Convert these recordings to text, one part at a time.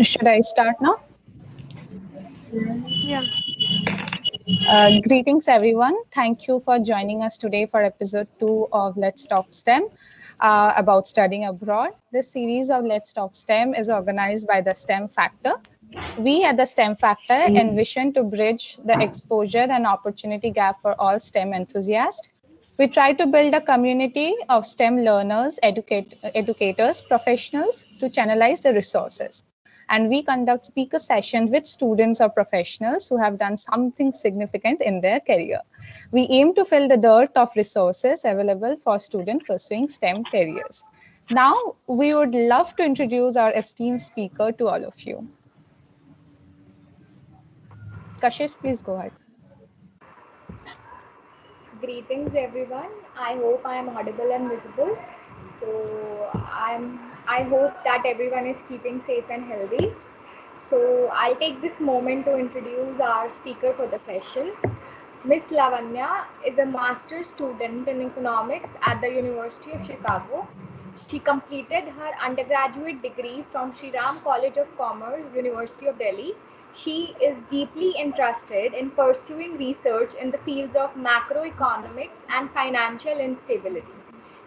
Should I start now? Yeah. Greetings, everyone. Thank you for joining us today for episode 2 of Let's Talk STEM about studying abroad. This series of Let's Talk STEM is organized by the STEM Factor. We at the STEM Factor envision to bridge the exposure and opportunity gap for all STEM enthusiasts. We try to build a community of STEM learners, educators, professionals to channelize the resources. And we conduct speaker sessions with students or professionals who have done something significant in their career. We aim to fill the dearth of resources available for students pursuing STEM careers. Now, we would love to introduce our esteemed speaker to all of you. Kashish, please go ahead. Greetings, everyone. I hope I am audible and visible. So I hope that everyone is keeping safe and healthy. So I'll take this moment to introduce our speaker for the session. Miss Lavanya is a master's student in economics at the University of Chicago. She completed her undergraduate degree from Sri Ram College of Commerce, University of Delhi. She is deeply interested in pursuing research in the fields of macroeconomics and financial instability.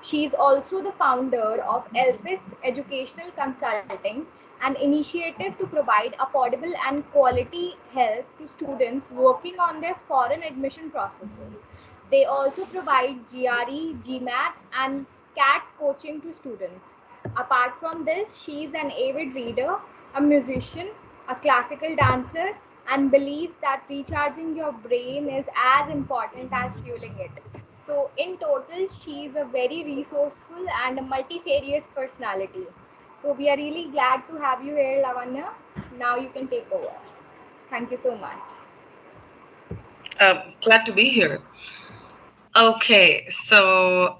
She is also the founder of Elpis Educational Consulting, an initiative to provide affordable and quality help to students working on their foreign admission processes. They also provide GRE, GMAT, and CAT coaching to students. Apart from this, she is an avid reader, a musician, a classical dancer, and believes that recharging your brain is as important as fueling it. So, in total, she is a very resourceful and a multifarious personality. So, we are really glad to have you here, Lavanya. Now you can take over. Thank you so much. Glad to be here. Okay, so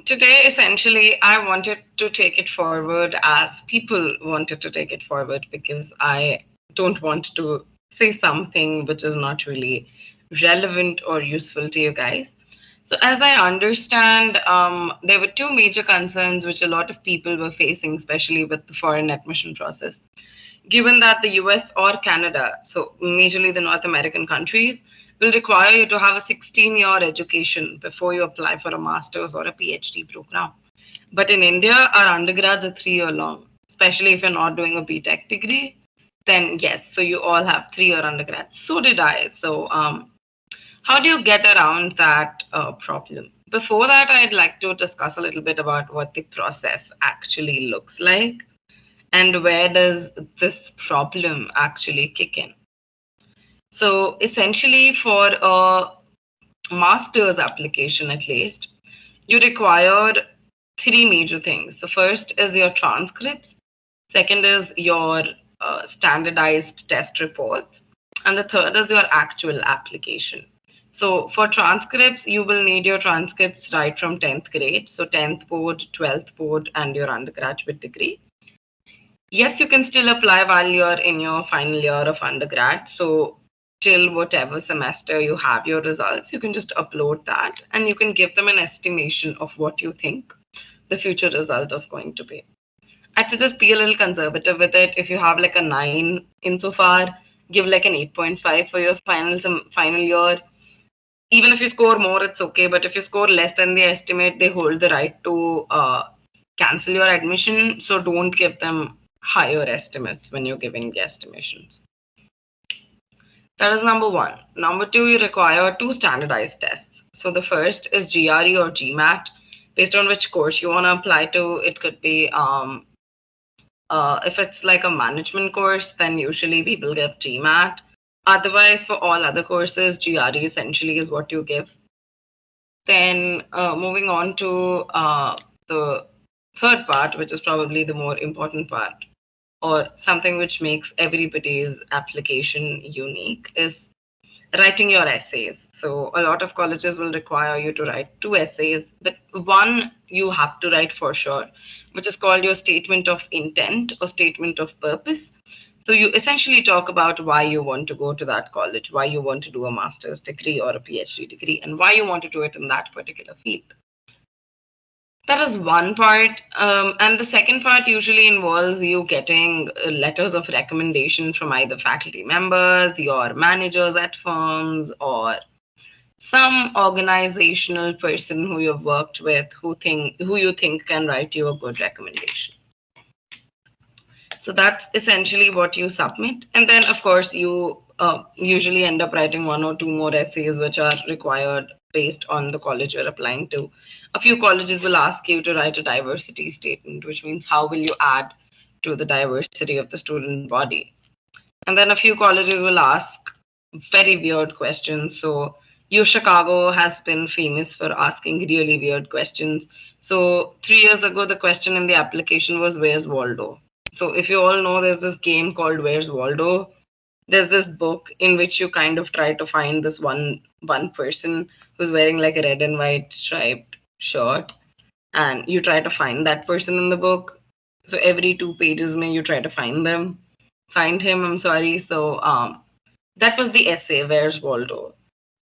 today essentially I wanted to take it forward as people wanted to take it forward because I don't want to say something which is not really relevant or useful to you guys. So, as I understand, there were two major concerns which a lot of people were facing, especially with the foreign admission process. Given that the US or Canada, so majorly the North American countries, will require you to have a 16-year education before you apply for a master's or a PhD program. But in India, our undergrads are 3-year long, especially if you're not doing a BTech degree, then yes, so you all have 3-year undergrads. So did I. So, how do you get around that problem? Before that, I'd like to discuss a little bit about what the process actually looks like and where does this problem actually kick in. So essentially, for a master's application at least, you require three major things. The first is your transcripts, second is your standardized test reports, and the third is your actual application. So for transcripts, you will need your transcripts right from 10th grade. So 10th board, 12th board, and your undergraduate degree. Yes, you can still apply while you're in your final year of undergrad. So till whatever semester you have your results, you can just upload that and you can give them an estimation of what you think the future result is going to be. I'd suggest be a little conservative with it. If you have like a 9 insofar, give like an 8.5 for your final year. Even if you score more, it's okay. But if you score less than the estimate, they hold the right to cancel your admission. So don't give them higher estimates when you're giving the estimations. That is number one. Number two, you require 2 standardized tests. So the first is GRE or GMAT, based on which course you want to apply to. It could be if it's like a management course, then usually people give GMAT. Otherwise, for all other courses, GRE essentially is what you give. Then moving on to the third part, which is probably the more important part, or something which makes everybody's application unique, is writing your essays. So a lot of colleges will require you to write 2 essays, but one you have to write for sure, which is called your statement of intent or statement of purpose. So you essentially talk about why you want to go to that college, why you want to do a master's degree or a PhD degree, and why you want to do it in that particular field. That is one part. And the second part usually involves you getting letters of recommendation from either faculty members, your managers at firms, or some organizational person who you've worked with who you think can write you a good recommendation. So that's essentially what you submit. And then, of course, you usually end up writing 1 or 2 more essays, which are required based on the college you're applying to. A few colleges will ask you to write a diversity statement, which means how will you add to the diversity of the student body. And then a few colleges will ask very weird questions. So, U Chicago has been famous for asking really weird questions. So, 3 years ago, the question in the application was, "Where's Waldo?" So, if you all know, there's this game called Where's Waldo. There's this book in which you kind of try to find this one person who's wearing like a red and white striped shirt, and you try to find that person in the book. So every 2 pages, may you try to find him. I'm sorry. So that was the essay, Where's Waldo?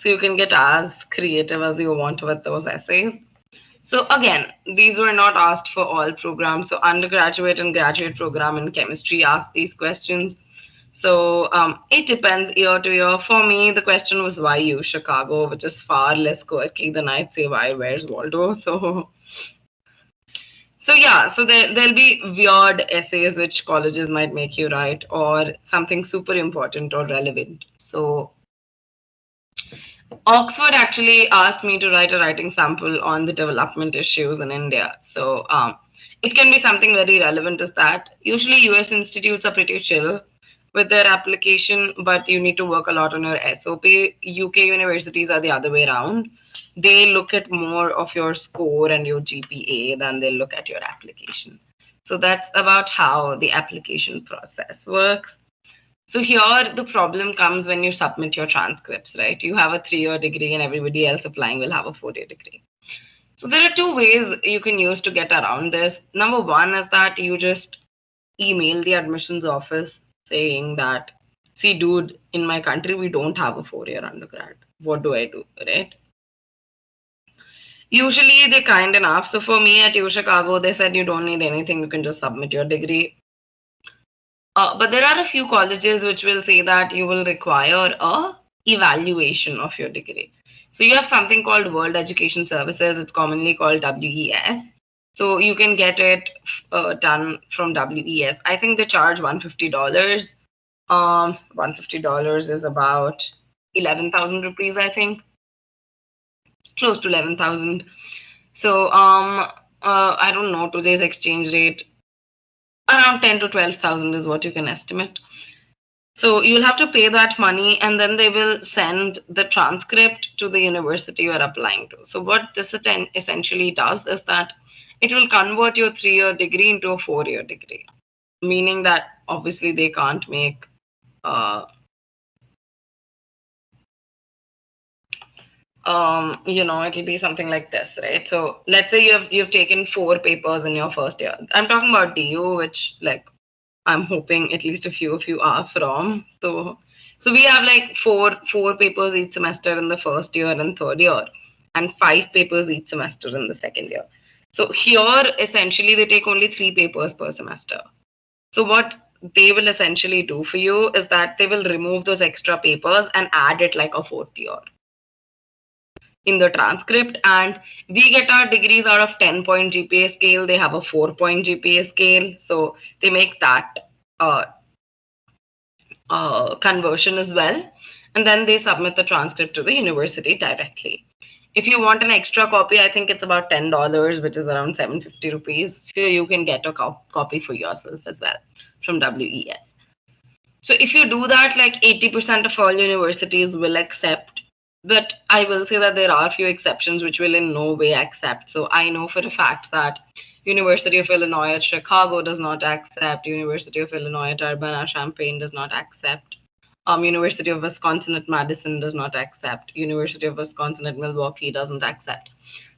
So you can get as creative as you want with those essays. So again, these were not asked for all programs. So undergraduate and graduate program in chemistry asked these questions. So it depends year to year. For me, the question was why U Chicago, which is far less quirky than I'd say why Where's Waldo. So yeah, so there'll be weird essays which colleges might make you write, or something super important or relevant. So Oxford actually asked me to write a writing sample on the development issues in India. So it can be something very relevant as that. Usually US institutes are pretty chill with their application, but you need to work a lot on your SOP. UK universities are the other way around. They look at more of your score and your GPA than they look at your application. So that's about how the application process works. So here the problem comes when you submit your transcripts, right? You have a 3-year degree and everybody else applying will have a 4-year degree. So there are 2 ways you can use to get around this. Number one is that you just email the admissions office saying that, see, dude, in my country, we don't have a 4-year undergrad. What do I do, right? Usually they're kind enough. So for me at U Chicago, they said you don't need anything. You can just submit your degree. But there are a few colleges which will say that you will require a evaluation of your degree. So you have something called World Education Services. It's commonly called WES. So you can get it done from WES. I think they charge $150. $150 is about 11,000 rupees, I think, close to 11,000. So I don't know today's exchange rate. Around 10 to 12,000 is what you can estimate. So you'll have to pay that money, and then they will send the transcript to the university you're applying to. So what this essentially does is that it will convert your 3-year degree into a 4-year degree, meaning that obviously they can't make it'll be something like this, right? So let's say you've taken 4 papers in your first year. I'm talking about DU, which like I'm hoping at least a few of you are from. So we have like four papers each semester in the first year and third year, and 5 papers each semester in the second year. So here essentially they take only 3 papers per semester. So what they will essentially do for you is that they will remove those extra papers and add it like a 4th year in the transcript, and we get our degrees out of 10-point GPA scale. They have a 4-point GPA scale, so they make that conversion as well, and then they submit the transcript to the university directly. If you want an extra copy, I think it's about $10, which is around 750 rupees. So you can get a copy for yourself as well from WES. So if you do that, like 80% of all universities will accept. But I will say that there are a few exceptions which will in no way accept. So I know for a fact that University of Illinois at Chicago does not accept. University of Illinois at Urbana-Champaign does not accept. University of Wisconsin at Madison does not accept. University of Wisconsin at Milwaukee doesn't accept.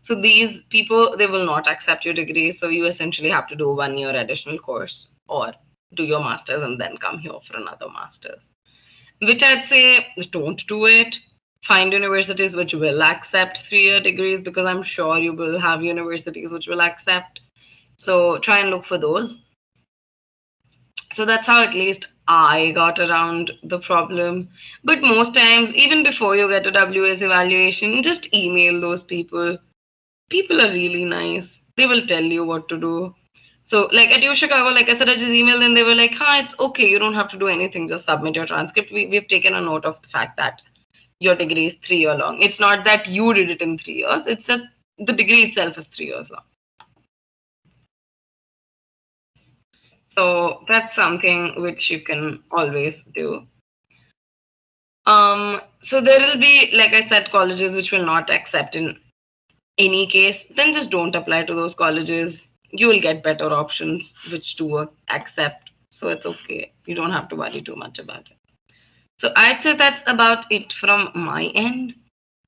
So these people, they will not accept your degree. So you essentially have to do 1 year additional course or do your master's and then come here for another master's. Which I'd say don't do it. Find universities which will accept 3 year degrees, because I'm sure you will have universities which will accept. So try and look for those. So that's how at least I got around the problem. But most times, even before you get a WS evaluation, just email those people. People are really nice. They will tell you what to do. So, like at U Chicago, like I said, I just emailed and they were like, "Hi, it's okay. You don't have to do anything. Just submit your transcript. We've taken a note of the fact that your degree is 3 year long. It's not that you did it in 3 years. It's that the degree itself is 3 years long." So that's something which you can always do. So there will be, like I said, colleges which will not accept in any case. Then just don't apply to those colleges. You will get better options which do accept. So it's okay. You don't have to worry too much about it. So I'd say that's about it from my end.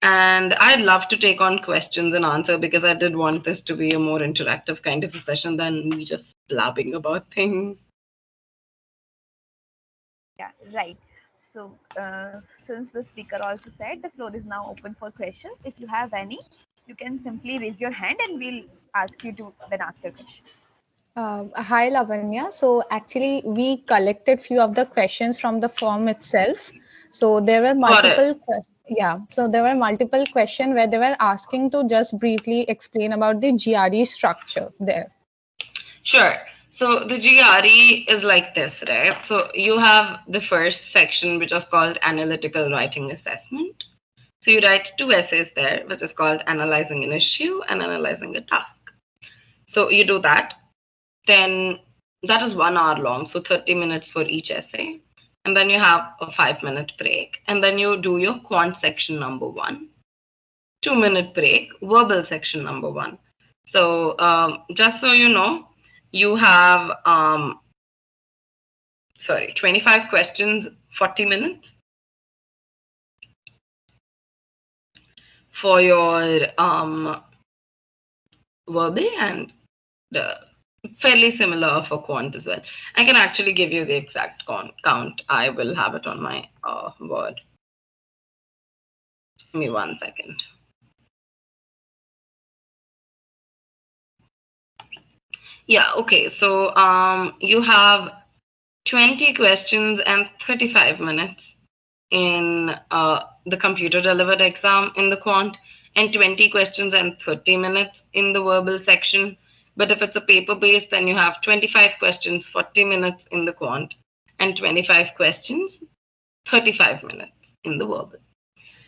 And I'd love to take on questions and answer, because I did want this to be a more interactive kind of a session than me just blabbing about things. Yeah, right. So, since the speaker also said the floor is now open for questions, if you have any, you can simply raise your hand and we'll ask you to then ask your question. Hi, Lavanya. So actually, we collected few of the questions from the form itself. So there were multiple, so there were multiple questions where they were asking to just briefly explain about the GRE structure there. Sure. So the GRE is like this, right? So you have the first section, which is called Analytical Writing Assessment. So you write 2 essays there, which is called Analyzing an Issue and Analyzing a Task. So you do that. Then that is 1 hour long, so 30 minutes for each essay. And then you have a 5-minute break. And then you do your quant section number 1. 2-minute break, verbal section number 1. So just so you know, you have 25 questions, 40 minutes for your verbal, and fairly similar for quant as well. I can actually give you the exact count. I will have it on my Word. Give me 1 second. Yeah, okay. So you have 20 questions and 35 minutes in the computer delivered exam in the quant, and 20 questions and 30 minutes in the verbal section. But if it's a paper based, then you have 25 questions, 40 minutes in the quant, and 25 questions, 35 minutes in the verbal.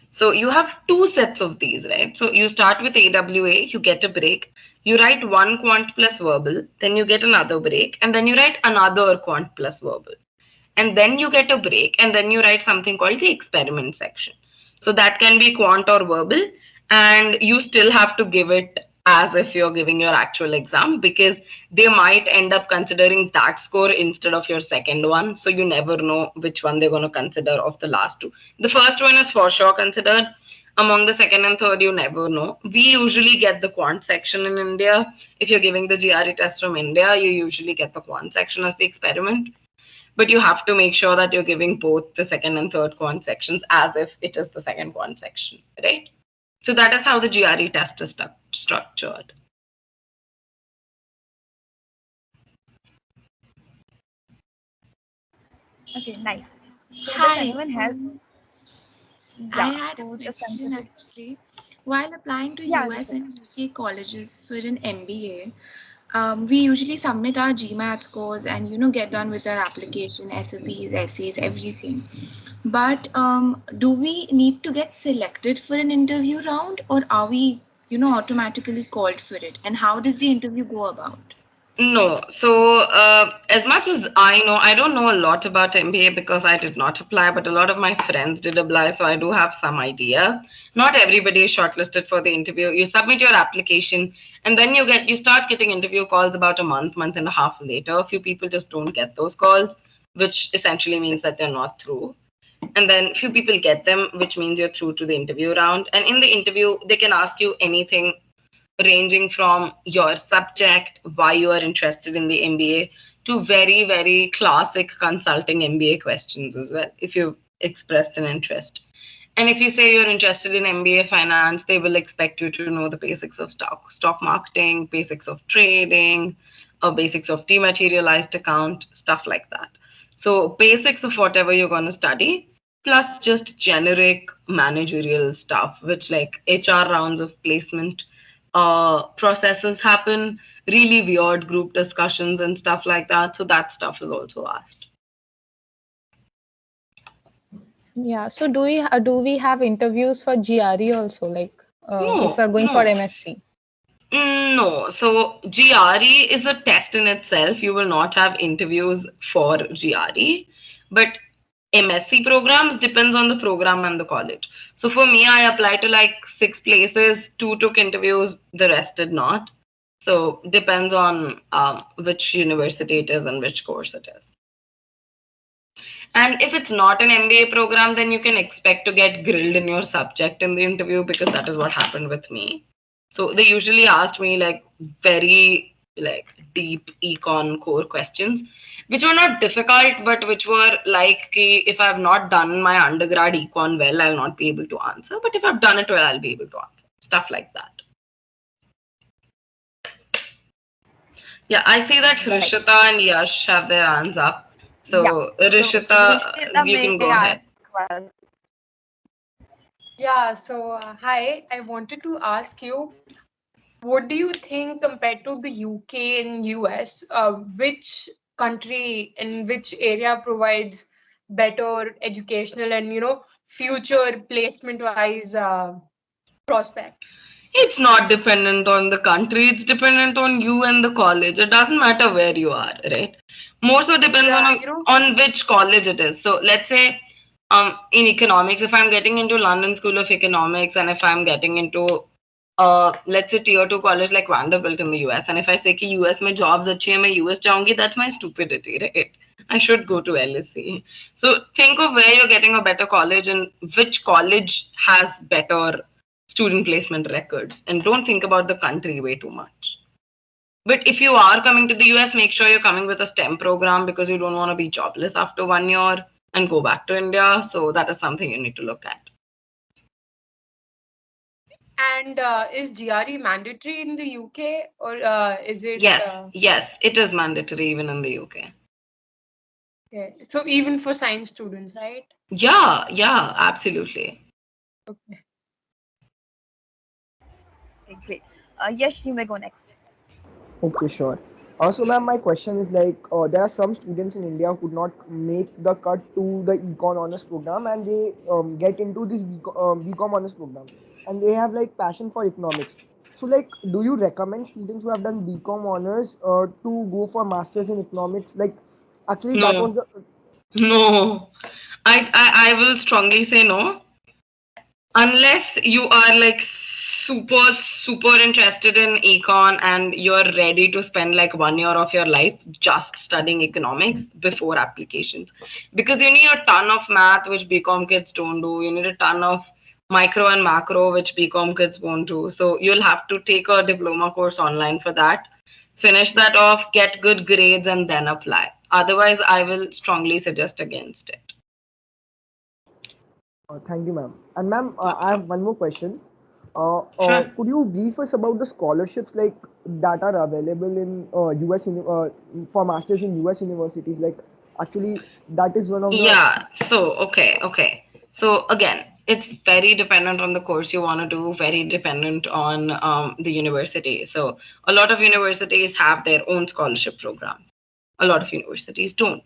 So you have 2 sets of these, right? So you start with AWA, you get a break, you write 1 quant plus verbal, then you get another break, and then you write another quant plus verbal. And then you get a break, and then you write something called the experiment section. So that can be quant or verbal, and you still have to give it as if you're giving your actual exam, because they might end up considering that score instead of your second one. So you never know which one they're going to consider of the last 2. The first one is for sure considered. Among the second and third, you never know. We usually get the quant section in India. If you're giving the GRE test from India, you usually get the quant section as the experiment. But you have to make sure that you're giving both the second and third quant sections as if it is the second quant section, right? So that is how the GRE test is structured. Okay, nice. So Hi. does anyone have? I had a question actually. While applying to US and UK colleges for an MBA, we usually submit our GMAT scores and get done with our application, SOPs, essays, everything. But do we need to get selected for an interview round, or are we automatically called for it? And how does the interview go about? No. So as much as I know, I don't know a lot about MBA because I did not apply, but a lot of my friends did apply. So I do have some idea. Not everybody is shortlisted for the interview. You submit your application and then you start getting interview calls about a month and a half later. A few people just don't get those calls, which essentially means that they're not through. and then few people get them, which means you're through to the interview round. And in the interview, they can ask you anything ranging from your subject, why you are interested in the MBA, to very, very classic consulting MBA questions as well, if you've expressed an interest. And if you say you're interested in MBA finance, they will expect you to know the basics of stock marketing, basics of trading, or basics of dematerialized account, stuff like that. So basics of whatever you're going to study, plus just generic managerial stuff, which like HR rounds of placement processes happen, really weird group discussions and stuff like that. So that stuff is also asked. Yeah. So do we have interviews for GRE also, like if we're going for MSc? No. So GRE is a test in itself. You will not have interviews for GRE, but MSc programs depends on the program and the college. So for me, I applied to like 6 places. 2 took interviews, the rest did not. So depends on which university it is and which course it is. And if it's not an MBA program, then you can expect to get grilled in your subject in the interview, because that is what happened with me. So they usually asked me like very like deep econ core questions, which were not difficult, but which were like, if I've not done my undergrad econ well, I'll not be able to answer. But if I've done it well, I'll be able to answer. Stuff like that. Yeah, I see that Rishita and Yash have their hands up. So Rishita, you can go ahead. Yeah, so hi, I wanted to ask you, what do you think compared to the UK and US, which country in which area provides better educational and future placement wise prospects? It's not dependent on the country, it's dependent on you and the college. It doesn't matter where you are, right? More so depends on which college it is. So let's say in economics, if I'm getting into London School of Economics, and if I'm getting into let's say tier 2 college like Vanderbilt in the US, and if I say ki US mein jobs achhi hai, main US jaungi, that's my stupidity, right? I should go to LSE. So think of where you're getting a better college and which college has better student placement records, and don't think about the country way too much. But if you are coming to the US, make sure you're coming with a STEM program, because you don't want to be jobless after 1 year and go back to India. So that is something you need to look at. And is GRE mandatory in the UK, or is it? Yes, it is mandatory even in the UK. Okay. So even for science students, right? Yeah, absolutely. Okay. Okay, great. Yes, you may go next. Okay, sure. So, ma'am, my question is like, there are some students in India who could not make the cut to the econ honors program, and they get into this BCom honors program, and they have like passion for economics. So, like, do you recommend students who have done BCom honors to go for masters in economics? Like, actually, that was the No, I will strongly say no, unless you are like super interested in econ and you're ready to spend like 1 year of your life just studying economics before applications, because you need a ton of math which BCom kids don't do. You need a ton of micro and macro which BCom kids won't do. So you'll have to take a diploma course online for that, finish that off, get good grades, and then apply. Otherwise, I will strongly suggest against it. Thank you, ma'am. And ma'am, I have one more question. Could you brief us about the scholarships like that are available in US for masters in US universities? Like, actually, that is one of the So okay. So again, it's very dependent on the course you want to do, very dependent on the university. So a lot of universities have their own scholarship programs. A lot of universities don't.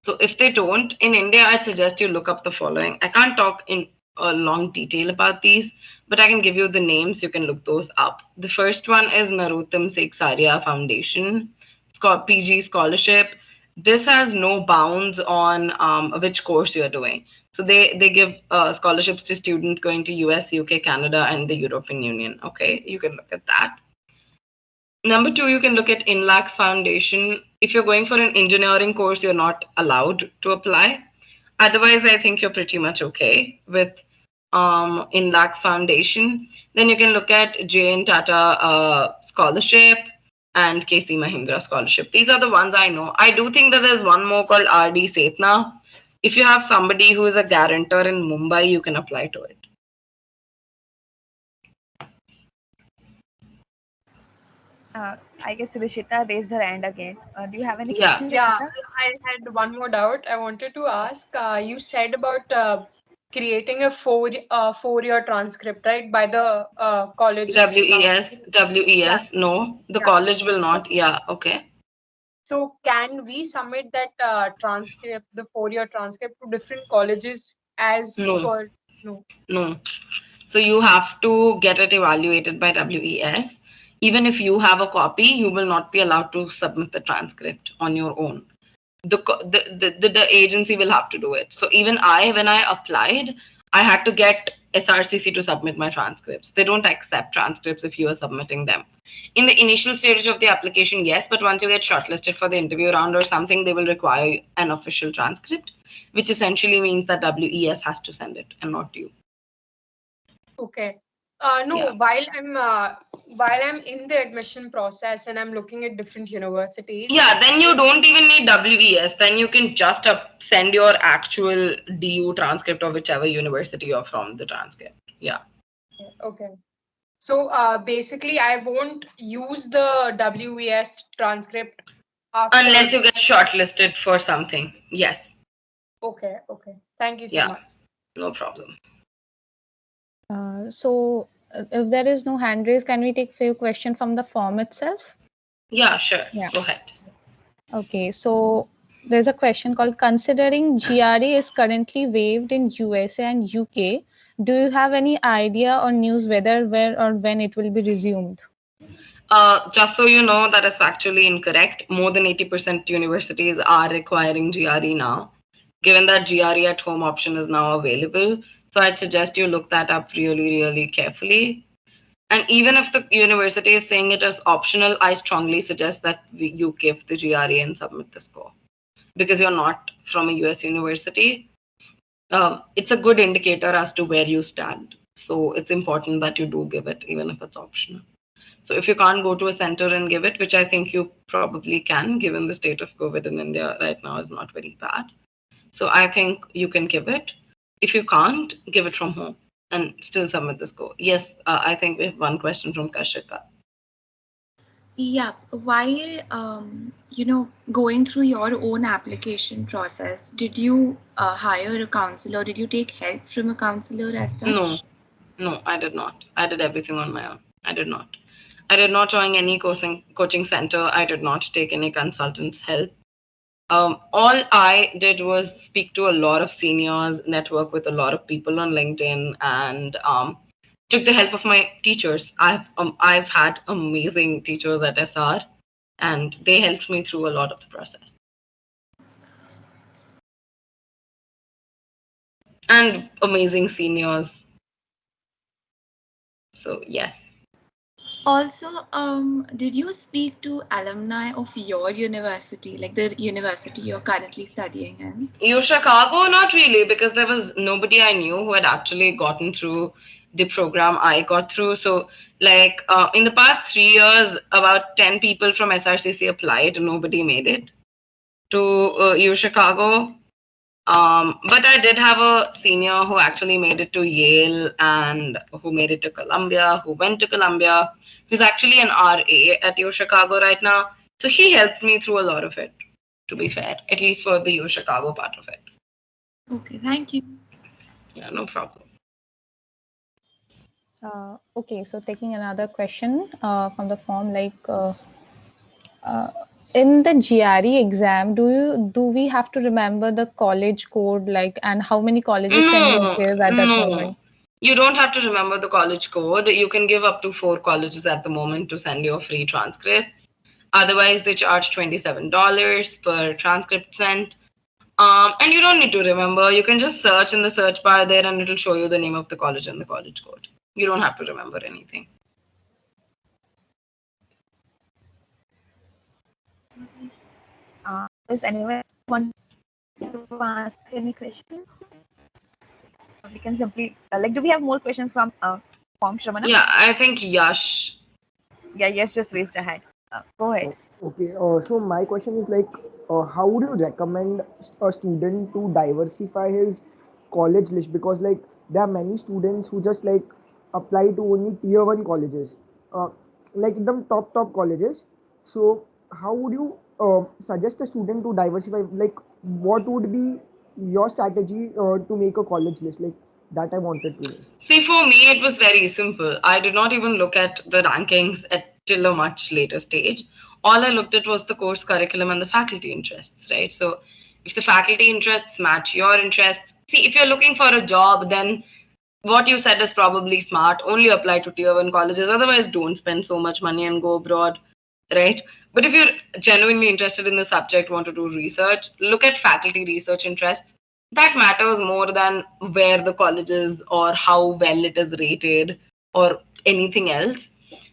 So if they don't, in India, I'd suggest you look up the following. I can't talk in a long detail about these, but I can give you the names. You can look those up. The first one is Narottam Seksaria Foundation. It's called PG Scholarship. This has no bounds on which course you're doing. So they give scholarships to students going to US, UK, Canada, and the European Union. Okay, you can look at that. Number 2, you can look at Inlax Foundation. If you're going for an engineering course, you're not allowed to apply. Otherwise, I think you're pretty much okay with INLAC's foundation. Then you can look at JN Tata scholarship and KC Mahindra scholarship. These are the ones I know. I do think that there's one more called RD Setna. If you have somebody who is a guarantor in Mumbai, you can apply to it. I guess Rishita raised her hand again. Do you have any Yeah. question, Yeah, Rishita? I had one more doubt. I wanted to ask. You said about creating a four-year transcript, right? By the College of WES, Yeah, WES, no, the yeah. college will not. Yeah, okay. So can we submit that transcript, the four-year transcript, to different colleges as No, per? No. no. So you have to get it evaluated by WES. Even if you have a copy, you will not be allowed to submit the transcript on your own. The agency will have to do it. So even when I applied, I had to get SRCC to submit my transcripts. They don't accept transcripts if you are submitting them. In the initial stage of the application, yes, but once you get shortlisted for the interview round or something, they will require an official transcript, which essentially means that WES has to send it and not you. Okay. No, Yeah. while I'm in the admission process and I'm looking at different universities. Yeah, then you don't even need WES. Then you can just send your actual DU transcript of whichever university you're from, the transcript. Yeah. Okay. So basically, I won't use the WES transcript Unless you get shortlisted for something. Yes. Okay. Okay. Thank you so much. No problem. So if there is no hand raise, can we take few questions from the form itself? Yeah, sure. Yeah. Go ahead. Okay, so there's a question called, considering GRE is currently waived in USA and UK, do you have any idea or news whether, where or when it will be resumed? Just so you know, that is factually incorrect. More than 80% universities are requiring GRE now, given that GRE at home option is now available. So I'd suggest you look that up really, really carefully. And even if the university is saying it as optional, I strongly suggest that you give the GRE and submit the score, because you're not from a US university. It's a good indicator as to where you stand. So it's important that you do give it, even if it's optional. So if you can't go to a center and give it, which I think you probably can, given the state of COVID in India right now is not very bad. So I think you can give it. If you can't, give it from home and still submit the score. Yes, I think we have one question from Kashika. Yeah, while going through your own application process, did you hire a counselor? Did you take help from a counselor as such? No, I did not. I did everything on my own. I did not join any coaching center. I did not take any consultants' help. All I did was speak to a lot of seniors, network with a lot of people on LinkedIn, and took the help of my teachers. I've had amazing teachers at SR, and they helped me through a lot of the process. And amazing seniors. So yes. Also, did you speak to alumni of your university, like the university you're currently studying in? Chicago, not really, because there was nobody I knew who had actually gotten through the program I got through. So, like in the past 3 years, about 10 people from SRCC applied. Nobody made it to Chicago. But I did have a senior who actually made it to Yale and who made it to Columbia, who went to Columbia, who's actually an RA at Chicago right now. So he helped me through a lot of it, to be fair, at least for the Chicago part of it. Okay, thank you. Yeah, no problem. Okay, so taking another question from the form, like in the GRE exam, do we have to remember the college code, like, and how many colleges can we give at that moment? You don't have to remember the college code. You can give up to 4 colleges at the moment to send your free transcripts. Otherwise, they charge $27 per transcript sent. And you don't need to remember. You can just search in the search bar there and it'll show you the name of the college and the college code. You don't have to remember anything. Does anyone want to ask any questions? We can simply do we have more questions from Shramana? Yeah, I think Yash. Yeah, yes, just raised a hand. Go ahead. Okay, so my question is like, how would you recommend a student to diversify his college list? Because like there are many students who just like apply to only tier one colleges, uh, like the top colleges. So how would you suggest a student to diversify? Like, what would be your strategy to make a college list? Like that I wanted to know. See, for me, it was very simple. I did not even look at the rankings at till a much later stage. All I looked at was the course curriculum and the faculty interests, right? So if the faculty interests match your interests, see, if you're looking for a job, then what you said is probably smart. Only apply to tier one colleges. Otherwise, don't spend so much money and go abroad, right? But if you're genuinely interested in the subject, want to do research, look at faculty research interests. That matters more than where the college is or how well it is rated or anything else.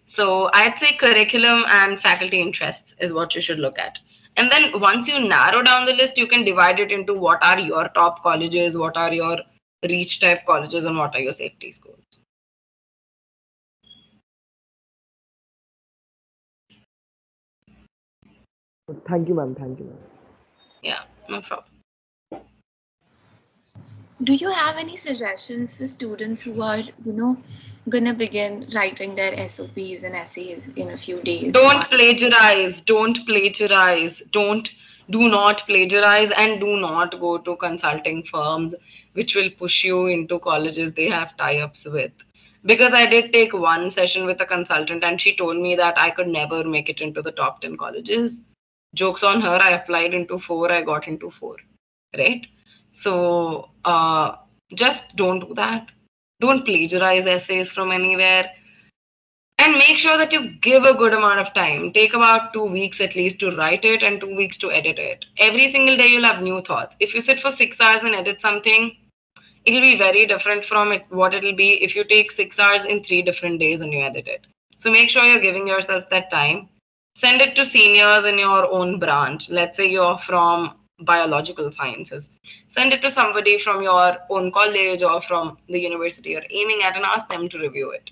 So I'd say curriculum and faculty interests is what you should look at. And then once you narrow down the list, you can divide it into what are your top colleges, what are your reach type colleges, and what are your safety schools. Thank you, ma'am. Thank you, ma'am. Yeah, no problem. Do you have any suggestions for students who are, gonna begin writing their SOPs and essays in a few days? Don't plagiarize. Don't plagiarize. Do not plagiarize, and do not go to consulting firms which will push you into colleges they have tie-ups with. Because I did take one session with a consultant and she told me that I could never make it into the top 10 colleges. Joke's on her, I applied into 4, I got into 4. Right? So just don't do that. Don't plagiarize essays from anywhere. And make sure that you give a good amount of time. Take about 2 weeks at least to write it and 2 weeks to edit it. Every single day you'll have new thoughts. If you sit for 6 hours and edit something, it'll be very different from what it'll be if you take 6 hours in 3 different days and you edit it. So make sure you're giving yourself that time. Send it to seniors in your own branch. Let's say you're from biological sciences. Send it to somebody from your own college or from the university you're aiming at and ask them to review it.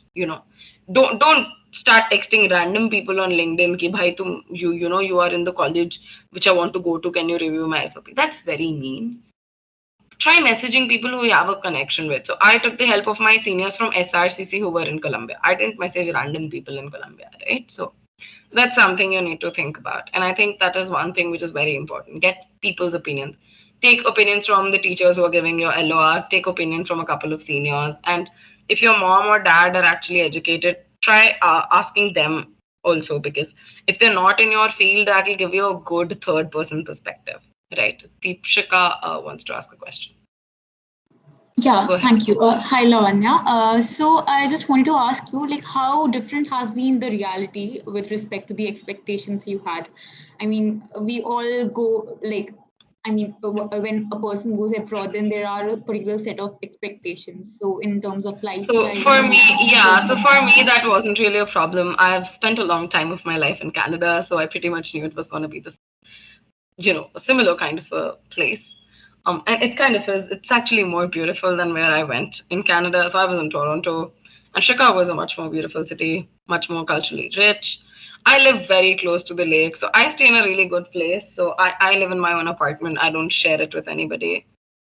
Don't start texting random people on LinkedIn ki bhai you are in the college which I want to go to, can you review my SOP? That's very mean. Try messaging people who you have a connection with. So I took the help of my seniors from SRCC who were in Colombia. I didn't message random people in Colombia, right? So that's something you need to think about. And I think that is one thing which is very important. Get people's opinions. Take opinions from the teachers who are giving you LOR. Take opinion from a couple of seniors. And if your mom or dad are actually educated, try asking them also, because if they're not in your field, that will give you a good third person perspective. Right. Deepshika wants to ask a question. Yeah, thank you. Hi, Lavanya. So I just wanted to ask you, like, how different has been the reality with respect to the expectations you had? I mean, we all go, like, when a person goes abroad, then there are a particular set of expectations. So in terms of lifestyle. So for me, that wasn't really a problem. I've spent a long time of my life in Canada, so I pretty much knew it was going to be this, a similar kind of a place. And it kind of is. It's actually more beautiful than where I went in Canada. So I was in Toronto, and Chicago is a much more beautiful city, much more culturally rich. I live very close to the lake, so I stay in a really good place. So I live in my own apartment. I don't share it with anybody.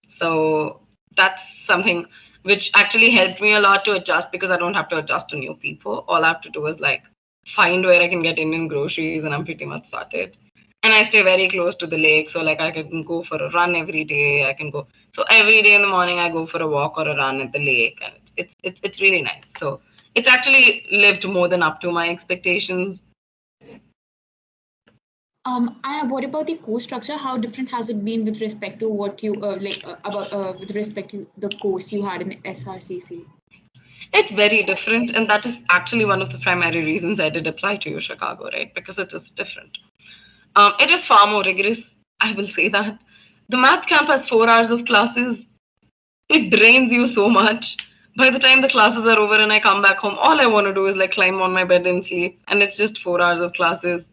So that's something which actually helped me a lot to adjust, because I don't have to adjust to new people. All I have to do is like find where I can get Indian groceries, and I'm pretty much sorted. And I stay very close to the lake, so like I can go for a run every day. I can go, so every day in the morning I go for a walk or a run at the lake, and it's really nice. So it's actually lived more than up to my expectations. And what about the course structure? How different has it been with respect to what you with respect to the course you had in SRCC? It's very different, and that is actually one of the primary reasons I did apply to Chicago, right? Because it is different. It is far more rigorous, I will say that. The math camp has 4 hours of classes. It drains you so much. By the time the classes are over and I come back home, all I want to do is like climb on my bed and sleep. And it's just 4 hours of classes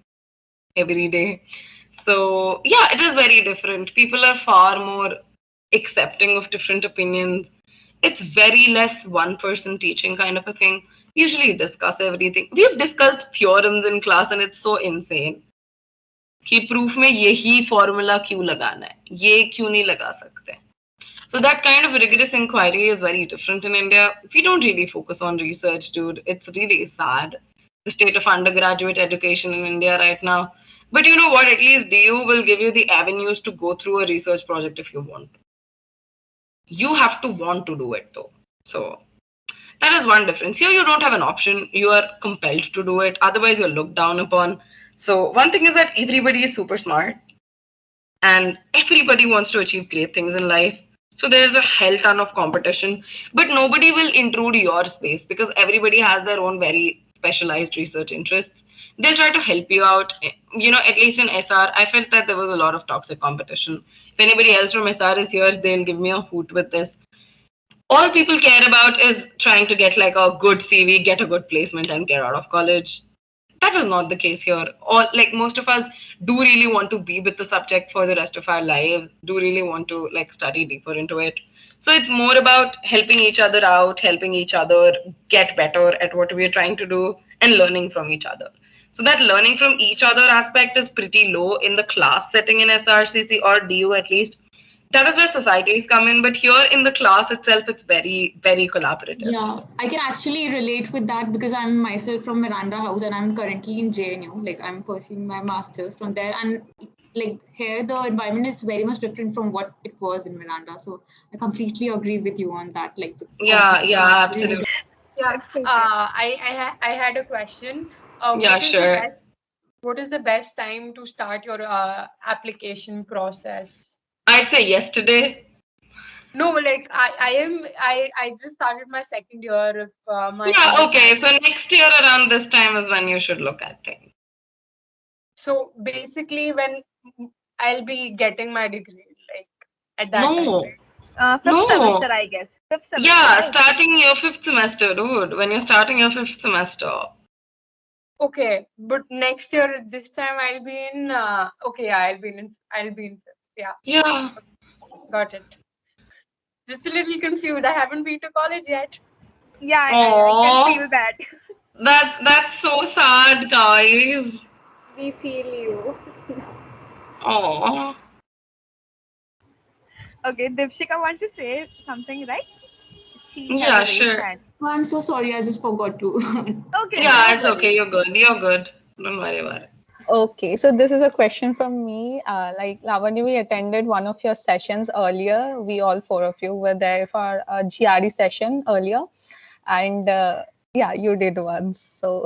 every day. So yeah, it is very different. People are far more accepting of different opinions. It's very less one person teaching kind of a thing. We usually discuss everything. We've discussed theorems in class and it's so insane. कि proof में यही formula क्यों लगाना है, ये क्यों नहीं लगा सकते. So that kind of rigorous inquiry is very different in India. We don't really focus on research, dude. It's really sad, the state of undergraduate education in India right now. But you know what? At least DU will give you the avenues to go through a research project if you want. You have to want to do it though. So that is one difference. Here you don't have an option. You are compelled to do it. Otherwise you're looked down upon. So one thing is that everybody is super smart and everybody wants to achieve great things in life. So there's a hell ton of competition, but nobody will intrude your space because everybody has their own very specialized research interests. They'll try to help you out. You know, at least in SR, I felt that there was a lot of toxic competition. If anybody else from SR is here, they'll give me a hoot with this. All people care about is trying to get like a good CV, get a good placement, and get out of college. That is not the case here. Or like most of us do really want to be with the subject for the rest of our lives, do really want to like study deeper into it. So it's more about helping each other out, helping each other get better at what we're trying to do and learning from each other. So that learning from each other aspect is pretty low in the class setting in SRCC or DU at least. That is where societies come in, but here in the class itself, it's very, very collaborative. Yeah, I can actually relate with that because I'm myself from Miranda House and I'm currently in JNU. Like I'm pursuing my master's from there, and like here the environment is very much different from what it was in Miranda. So I completely agree with you on that. Like absolutely. Yeah, I had a question. Sure. What is the best time to start your application process? I'd say yesterday. No, like I just started my second year of my. Okay. So next year around this time is when you should look at things. So basically, when I'll be getting my degree, like at that time. Fifth semester, I guess. Fifth semester. Yeah, starting your fifth semester, dude. When you're starting your fifth semester. Okay, but next year this time I'll be in. I'll be in fifth. Yeah. Yeah. Got it. Just a little confused. I haven't been to college yet. Yeah, I can feel that. That's so sad, guys. We feel you. Aww. Okay, Dipshika wants to say something, right? Sure. Oh, I'm so sorry. I just forgot to. Okay. Yeah, it's okay. You're good. Don't worry about it. Okay, so this is a question from me. Like Lavanya, we attended one of your sessions earlier. We all four of you were there for a GRE session earlier, and you did once. So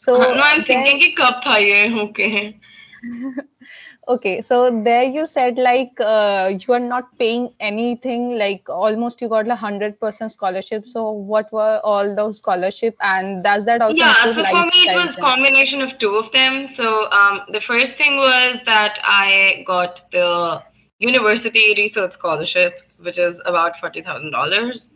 no, I'm thinking कि कब था ये? Okay. Okay, so there you said like you are not paying anything, like almost you got 100% scholarship. So what were all those scholarship, and does that also include so for me it was combination of two of them. So the first thing was that I got the university research scholarship, which is about $40,000,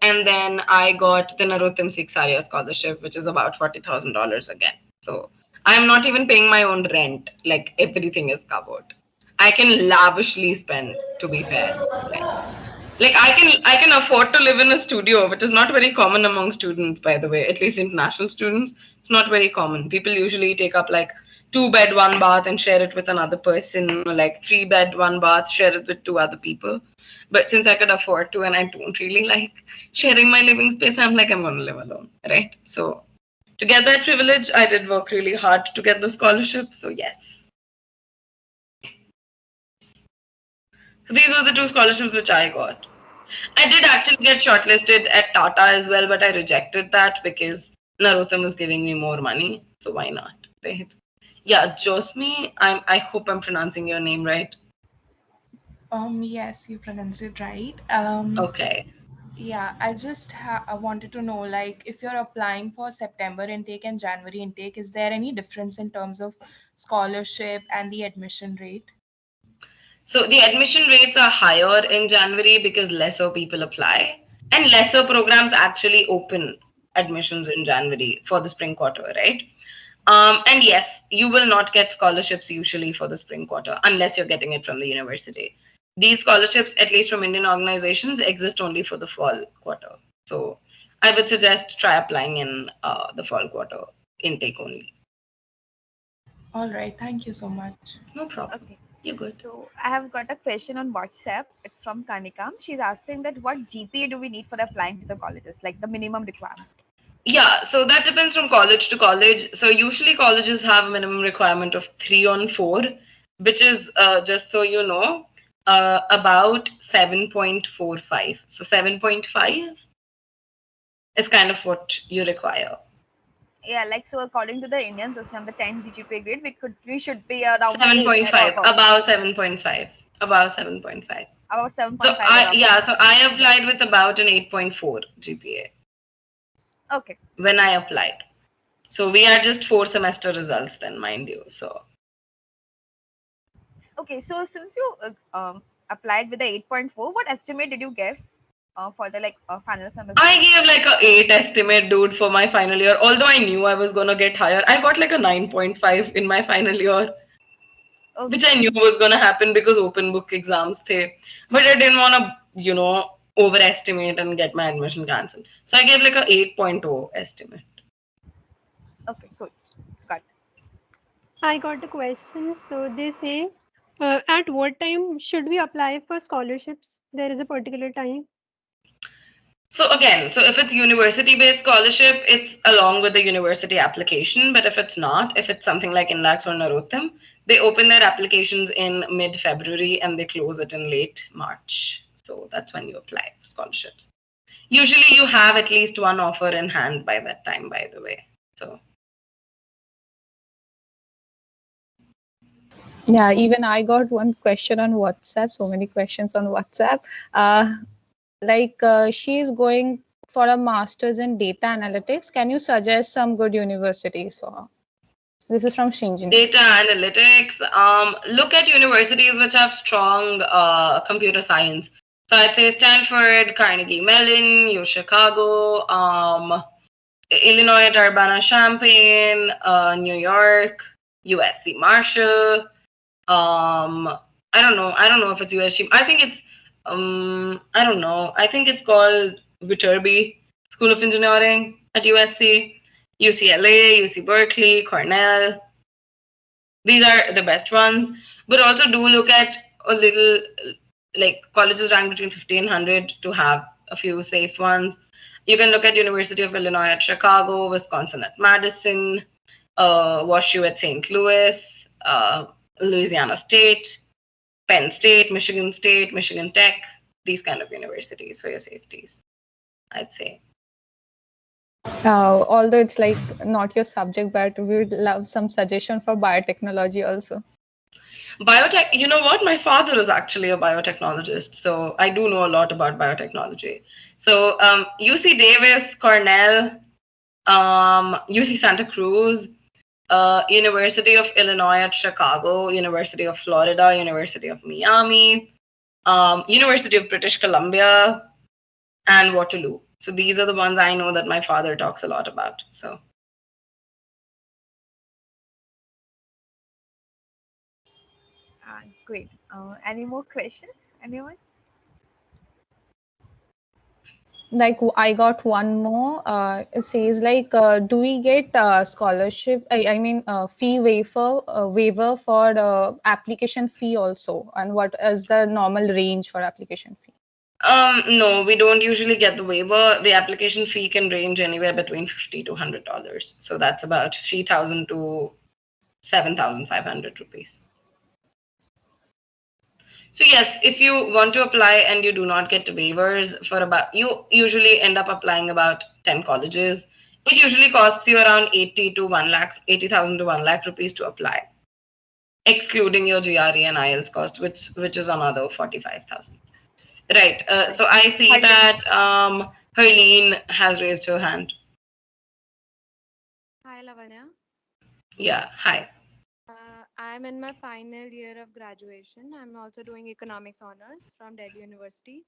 and then I got the Narottam Siksaria scholarship, which is about $40,000 again. So I'm not even paying my own rent. Like everything is covered. I can lavishly spend, to be fair. Like I can afford to live in a studio, which is not very common among students, by the way. At least international students, it's not very common. People usually take up like 2-bed, 1 bath and share it with another person, or like 3-bed, 1 bath, share it with 2 other people. But since I could afford to and I don't really like sharing my living space, I'm like, I'm gonna live alone, right? So to get that privilege, I did work really hard to get the scholarship. So yes. So these were the 2 scholarships which I got. I did actually get shortlisted at Tata as well, but I rejected that because Narottam was giving me more money. So why not, right? Yeah, Josmi, I hope I'm pronouncing your name right. Yes, you pronounced it right. Okay. Yeah, I just wanted to know, like, if you're applying for September intake and January intake, is there any difference in terms of scholarship and the admission rate? So the admission rates are higher in January because lesser people apply, and lesser programs actually open admissions in January for the spring quarter, right? And yes, you will not get scholarships usually for the spring quarter unless you're getting it from the university. These scholarships, at least from Indian organizations, exist only for the fall quarter. So I would suggest try applying in the fall quarter intake only. All right. Thank you so much. No problem. Okay. You're good. So I have got a question on WhatsApp. It's from Kanikam. She's asking that what GPA do we need for applying to the colleges, like the minimum requirement? Yeah, so that depends from college to college. So usually colleges have a minimum requirement of 3 on 4, which is just so you know, about 7.45. So 7.5 is kind of what you require. Yeah, like so according to the Indian system, the 10 GPA grade, we should be around 7.5, 8 or about 7.5, about 7.5. about 7.5. So I applied with about an 8.4 GPA. Okay. When I applied. So we are just 4 semester results then, mind you. So okay, so since you applied with the 8.4, what estimate did you give for the final semester? I gave like a 8 estimate, dude, for my final year. Although I knew I was gonna get higher, I got like a 9.5 in my final year, Okay. which I knew was gonna happen because open book exams the. But I didn't wanna, overestimate and get my admission cancelled. So I gave like a 8.0 estimate. Okay, good. Got. I got a question. So they say, at what time should we apply for scholarships? There is a particular time. So again, so if it's university-based scholarship, it's along with the university application. But if it's not, if it's something like INLAX or Narottam, they open their applications in mid-February and they close it in late March. So that's when you apply for scholarships. Usually you have at least one offer in hand by that time, by the way. So Yeah, even I got one question on WhatsApp. So many questions on WhatsApp. She's going for a master's in data analytics. Can you suggest some good universities for her? This is from Shinjin. Data analytics. Look at universities which have strong computer science. So I'd say Stanford, Carnegie Mellon, U Chicago, Illinois at Urbana-Champaign, New York, USC Marshall. I don't know. I don't know if it's USC. I think it's I don't know. I think it's called Viterbi School of Engineering at USC, UCLA, UC Berkeley, Cornell. These are the best ones. But also do look at a little like colleges ranked between 1500 to have a few safe ones. You can look at University of Illinois at Chicago, Wisconsin at Madison, WashU at St. Louis, Louisiana State, Penn State, Michigan Tech, these kind of universities for your safeties, I'd say. Although it's like not your subject, but we would love some suggestion for biotechnology also. Biotech, you know what? My father is actually a biotechnologist, so I do know a lot about biotechnology. So UC Davis, Cornell, UC Santa Cruz, University of Illinois at Chicago, University of Florida, University of Miami, University of British Columbia, and Waterloo. So these are the ones I know that my father talks a lot about. So. Great. Any more questions? Anyone? Like I got one more. It says do we get scholarship? I mean fee waiver for the application fee also, and what is the normal range for application fee? No, we don't usually get the waiver. The application fee can range anywhere between $50 to $100. So that's about 3,000 to 7,500 rupees. So yes, if you want to apply and you do not get waivers you usually end up applying about 10 colleges. It usually costs you around 80,000 to 1 lakh rupees to apply, excluding your GRE and IELTS cost, which is another 45,000. Right. So I see that Herleen has raised her hand. Hi, Lavanya. Yeah, hi. I'm in my final year of graduation. I'm also doing economics honors from Delhi University.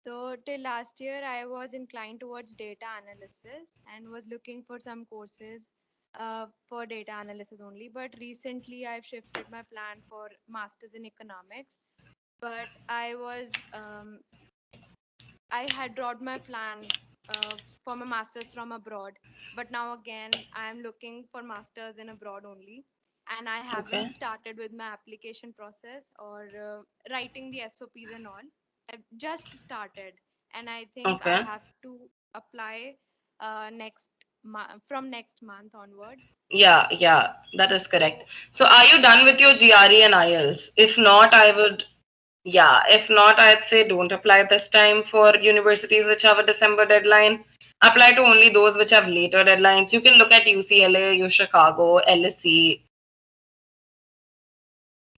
So till last year, I was inclined towards data analysis and was looking for some courses for data analysis only. But recently, I've shifted my plan for masters in economics. But I had dropped my plan for my masters from abroad. But now again, I'm looking for masters in abroad only. And I haven't Okay. started with my application process or writing the SOPs and all. I've just started, and I think I Okay. have to apply from next month onwards. Yeah, yeah, that is correct. So are you done with your GRE and IELTS? If not, if not, I'd say don't apply this time for universities which have a December deadline. Apply to only those which have later deadlines. You can look at UCLA, U Chicago, LSE,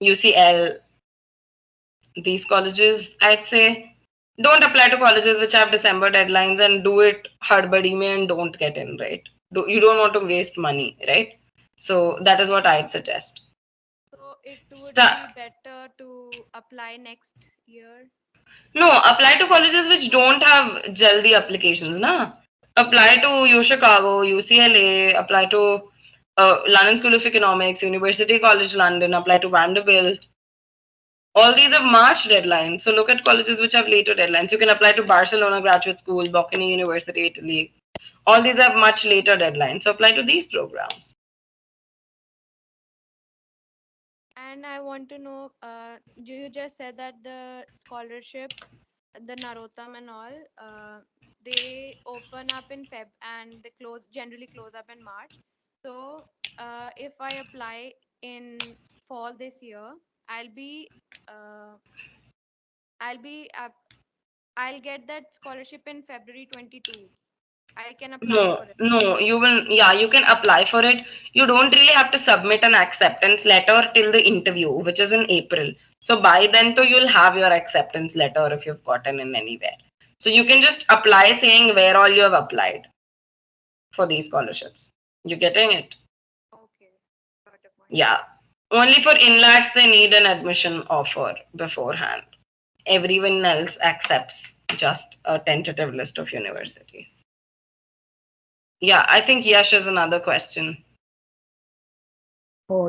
UCL, these colleges. I'd say don't apply to colleges which have December deadlines and do it hardbadi mein and don't get in, right? You don't want to waste money, right? So that is what I'd suggest. So it would Start. be better to apply next year. No, apply to colleges which don't have jaldi applications, na? Apply to U Chicago, UCLA, apply to London School of Economics, University College London, apply to Vanderbilt. All these have March deadlines. So look at colleges which have later deadlines. You can apply to Barcelona Graduate School, Bocconi University, Italy. All these have much later deadlines. So apply to these programs. And I want to know, you just said that the scholarships, the Narottam and all, they open up in Feb and they generally close up in March. So if I apply in fall this year, I'll be, uh, I'll be, I'll get that scholarship in February 22. I can apply No, for it. no, you will, yeah, you can apply for it. You don't really have to submit an acceptance letter till the interview, which is in April. So by then, though, you'll have your acceptance letter if you've gotten in anywhere. So you can just apply saying where all you have applied for these scholarships. You getting it? Okay, got a point. Yeah. Only for inlats, they need an admission offer beforehand. Everyone else accepts just a tentative list of universities. Yeah, I think Yash is another question.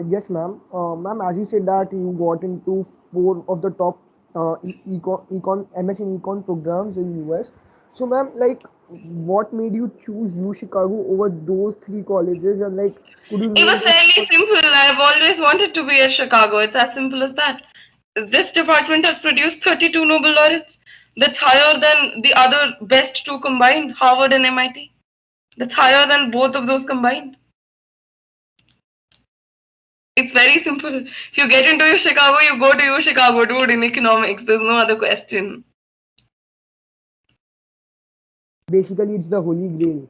Yes, ma'am. Ma'am, as you said that you got into four of the top econ MS in econ programs in US. So, ma'am, like, what made you choose U Chicago over those three colleges? And like, could you It name was those? fairly simple. I've always wanted to be at Chicago. It's as simple as that. This department has produced 32 Nobel laureates. That's higher than the other best two combined, Harvard and MIT. That's higher than both of those combined. It's very simple. If you get into U Chicago, you go to U Chicago, dude, in economics. There's no other question. Basically, it's the holy grail.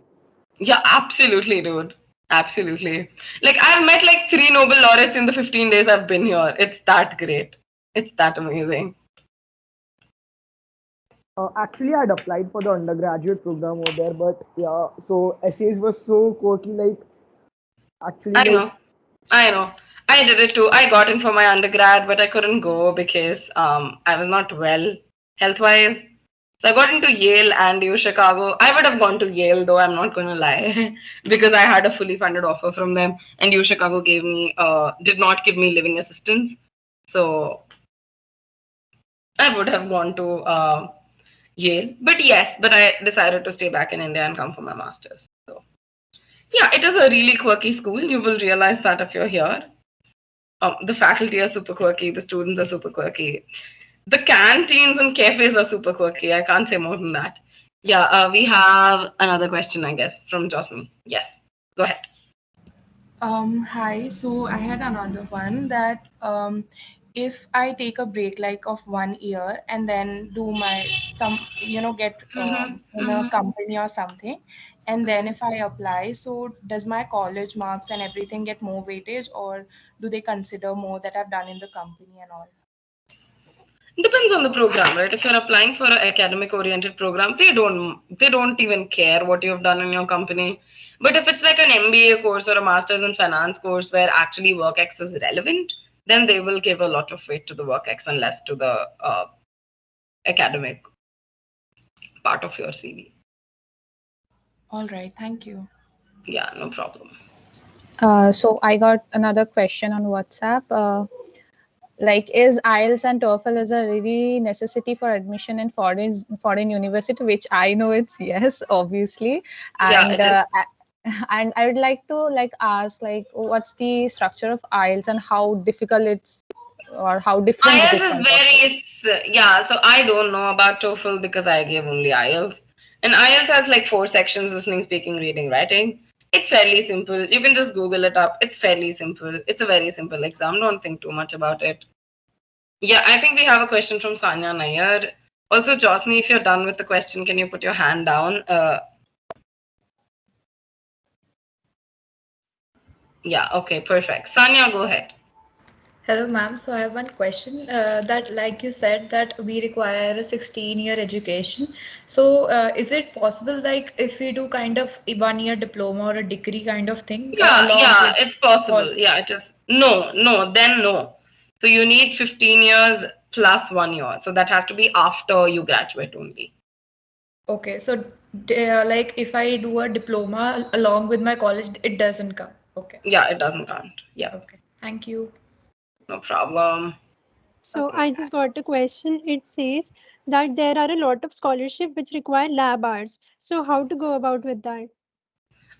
Yeah, absolutely, dude. Absolutely. Like, I've met like 3 Nobel laureates in the 15 days I've been here. It's that great. It's that amazing. Actually, I had applied for the undergraduate program over there, but yeah, so essays were so quirky. Like, actually, I like, know. I know. I did it too. I got in for my undergrad, but I couldn't go because I was not well health wise. So I got into Yale and U Chicago. I would have gone to Yale though, I'm not gonna lie, because I had a fully funded offer from them, and U Chicago did not give me living assistance. So I would have gone to Yale. But yes, but I decided to stay back in India and come for my master's. So yeah, it is a really quirky school. You will realize that if you're here. The faculty are super quirky, the students are super quirky. The canteens and cafes are super quirky. I can't say more than that. Yeah, we have another question, I guess, from Josmi. Yes, go ahead. Hi. So I had another one that if I take a break like of 1 year and then do my get in a company or something, and then if I apply, so does my college marks and everything get more weightage, or do they consider more that I've done in the company and all? Depends on the program, right? If you're applying for an academic oriented program, they don't even care what you've done in your company. But if it's like an MBA course or a master's in finance course where actually WorkX is relevant, then they will give a lot of weight to the WorkX and less to the academic part of your CV. All right. Thank you. Yeah, no problem. So I got another question on WhatsApp. Like, is IELTS and TOEFL is a really necessity for admission in foreign university? Which I know it's yes, obviously. Yeah, And it is. and I would like to like ask like what's the structure of IELTS and how difficult it's or how different it is IELTS is from TOEFL. yeah, so I don't know about TOEFL because I gave only IELTS. And IELTS has like 4 sections: listening, speaking, reading, writing. It's fairly simple. You can just Google it up. It's fairly simple. It's a very simple exam. Don't think too much about it. Yeah, I think we have a question from Sanya Nair. Also, Josny, if you're done with the question, can you put your hand down? Yeah, okay, perfect. Sanya, go ahead. Hello, ma'am. So I have one question that, like you said, that we require a 16-year education. So is it possible, like, if we do kind of a 1-year diploma or a degree kind of thing along Yeah, with it's possible. college? Yeah, it is. No. So you need 15 years plus 1 year. So that has to be after you graduate only. Okay, so like if I do a diploma along with my college, it doesn't count. Okay. Yeah, it doesn't count. Yeah. Okay. Thank you. No problem. So I just got a question. It says that there are a lot of scholarship which require lab hours. So how to go about with that?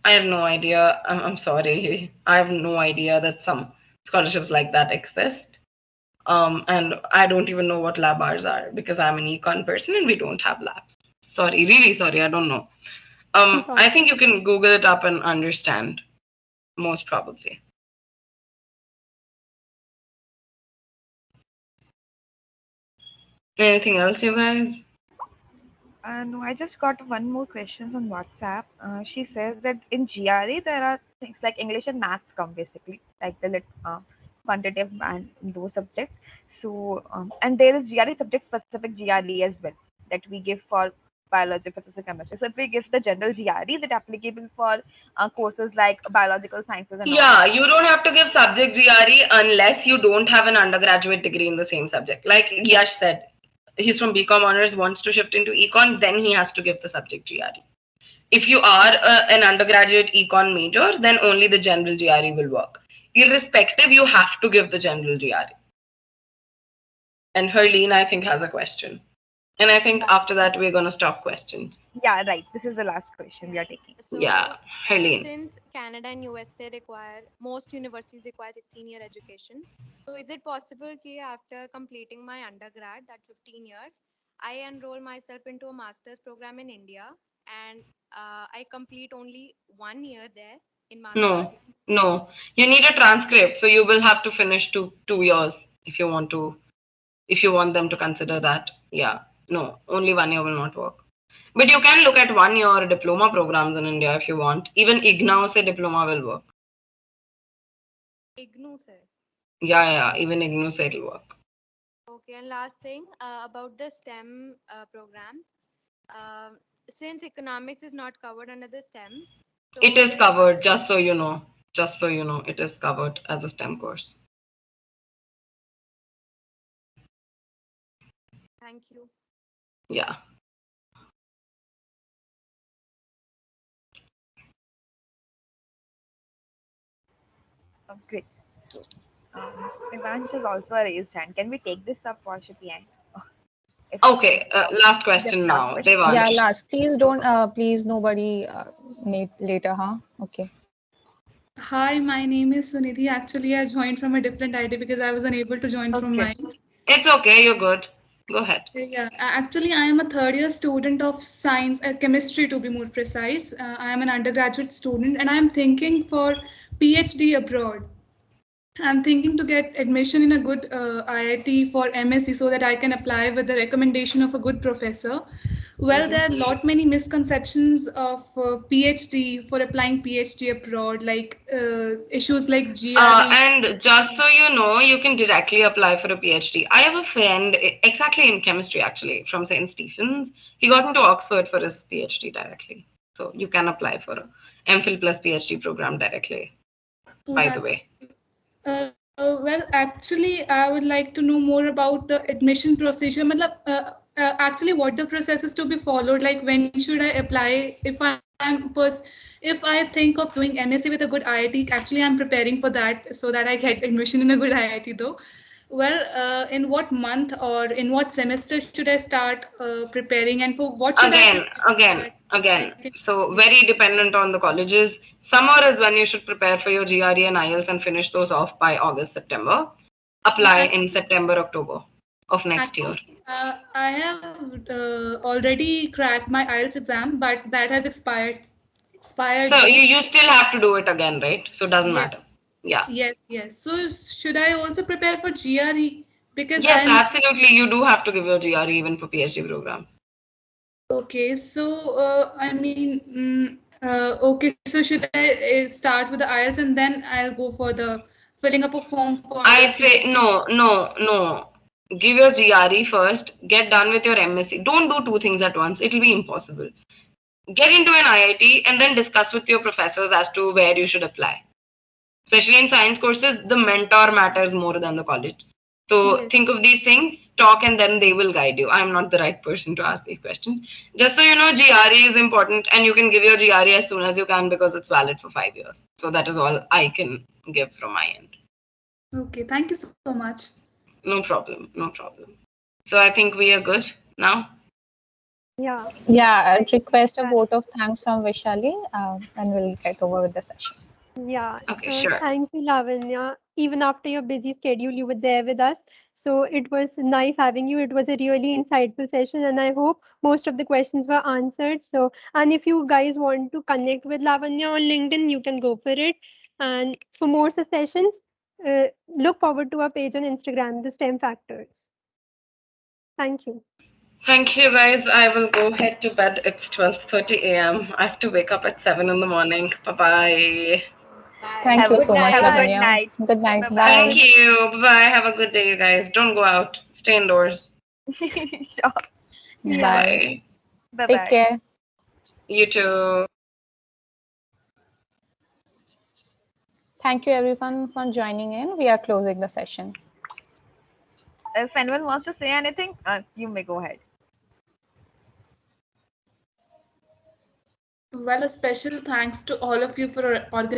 I have no idea. I'm sorry. I have no idea that some scholarships like that exist. And I don't even know what lab hours are because I'm an econ person and we don't have labs. Sorry, really sorry. I don't know. I think you can Google it up and understand, most probably. Anything else, you guys? No, I just got one more questions on WhatsApp. She says that in GRE there are things like English and maths come basically, like the quantitative and those subjects. So and there is GRE subject specific GRE as well that we give for biology, physics, and chemistry. So if we give the general GRE, is it applicable for courses like biological sciences and all? Yeah, you don't have to give subject GRE unless you don't have an undergraduate degree in the same subject. Like Yash said, he's from BCom honors, wants to shift into econ, then he has to give the subject GRE. If you are an undergraduate econ major, then only the general GRE will work. Irrespective, you have to give the general GRE. And Herleen, I think, has a question. And I think after that, we're going to stop questions. Yeah, right. This is the last question we are taking. So, yeah, Herleen. Since Canada and USA require, most universities require 16-year education. So is it possible that after completing my undergrad, that 15 years, I enroll myself into a master's program in India and I complete only 1 year there in master's? No. You need a transcript. So you will have to finish 2 years if you want them to consider that. Yeah. No, only 1 year will not work. But you can look at 1 year diploma programs in India if you want. Even IGNOU se diploma will work. IGNOU se? Yeah. Even IGNOU se it'll work. Okay, and last thing about the STEM programs. Since economics is not covered under the STEM. So it is covered, just so you know. It is covered as a STEM course. Thank you. Yeah. Great. So, Ivansh has also a raised hand. Can we take this up for Shipyan? Okay, last question now. Devansh. Yeah, last. Please don't, please nobody later, huh? Okay. Hi, my name is Sunidhi. Actually, I joined from a different ID because I was unable to join from mine. It's okay, you're good. Go ahead. Yeah, actually, I am a third-year student of science, chemistry to be more precise. I am an undergraduate student and I am thinking for PhD abroad. I'm thinking to get admission in a good IIT for MSc so that I can apply with the recommendation of a good professor. Well, there are many misconceptions of PhD for applying PhD abroad, like issues like GRE. And just so you know, you can directly apply for a PhD. I have a friend, exactly in chemistry actually, from St. Stephen's. He got into Oxford for his PhD directly. So you can apply for a MPhil plus PhD program directly, by the way. Well, actually, I would like to know more about the admission procedure. Actually, what the process is to be followed, like when should I apply if I if I think of doing MSc with a good IIT, actually I'm preparing for that so that I get admission in a good IIT though. Well, in what month or in what semester should I start preparing, and for what should I prepare? Again. So very dependent on the colleges. Summer is when you should prepare for your GRE and IELTS and finish those off by August, September. Apply in September, October of next year. I have already cracked my IELTS exam, but that has expired. So you still have to do it again, right? So it doesn't matter. Yeah. Yes. So should I also prepare for GRE? Because yes, absolutely. You do have to give your GRE even for PhD programs. Okay, so okay. So should I start with the IELTS and then I'll go for the filling up a form for? I'd say no. Give your GRE first. Get done with your MSc. Don't do two things at once. It will be impossible. Get into an IIT and then discuss with your professors as to where you should apply. Especially in science courses, the mentor matters more than the college. So think of these things, talk, and then they will guide you. I'm not the right person to ask these questions. Just so you know, GRE is important and you can give your GRE as soon as you can because it's valid for 5 years. So that is all I can give from my end. Okay, thank you so much. No problem. So I think we are good now. Yeah, I'd request a vote of thanks from Vishali and we'll get over with the session. Yeah. Okay, so sure. Thank you, Lavanya. Even after your busy schedule, you were there with us. So it was nice having you. It was a really insightful session, and I hope most of the questions were answered. So, and if you guys want to connect with Lavanya on LinkedIn, you can go for it. And for more sessions, look forward to our page on Instagram, the STEM Factors. Thank you. Thank you, guys. I will go head to bed. It's 12:30 a.m. I have to wake up at 7 in the morning. Bye-bye. Thank you so much, Lavanya. Good night. Bye. Thank you. Bye-bye. Have a good day, you guys. Don't go out. Stay indoors. Sure. Bye. Bye-bye. Take care. You too. Thank you, everyone, for joining in. We are closing the session. If anyone wants to say anything, you may go ahead. Well, a special thanks to all of you for organizing